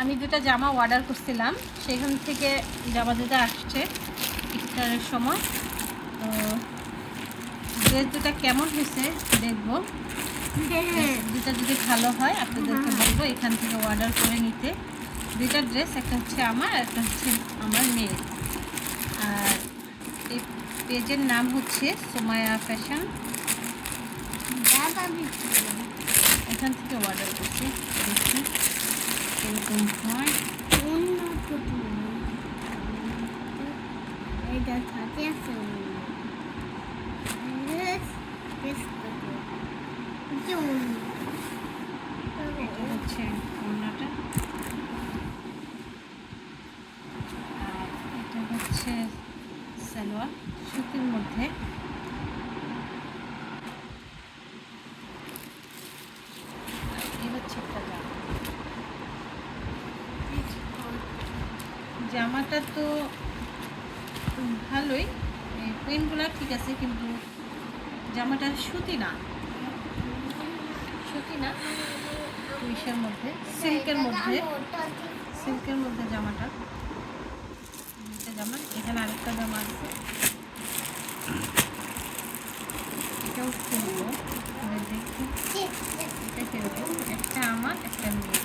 আমি দুটা জামা অর্ডার করছিলাম, সেখান থেকে জামা দুটো আসছে ইফতারের সময়। তো ড্রেস দুটা কেমন হয়েছে দেখবো, দুটা যদি ভালো হয় আপনাদেরকে বলবো এখান থেকে অর্ডার করে নিতে। দুইটা ড্রেস, একটা হচ্ছে আমার, একটা হচ্ছে আমার মেয়ের। আর এই পেজের নাম হচ্ছে সুমাইয়া ফ্যাশন। এখান থেকে অর্ডার করছি, দেখি এরকম হয়। এটা থাকে আছে এটা হচ্ছে ওড়নাটা, আর এটা হচ্ছে সালোয়ার সুতির মধ্যে। এই হচ্ছে একটা জামা। জামাটা তো ভালোই, প্রিন্টগুলো ঠিক আছে, কিন্তু জামাটা সুতি না, সুতি না, ইসের মধ্যে, সিল্কের মধ্যে, সিল্কের মধ্যে জামাটা। দুইটা জামা, এখানে আরেকটা জামা আছে, এটাও কিনবো। দেখি এটা কিরকম, একটা আমার একটা মেয়ে।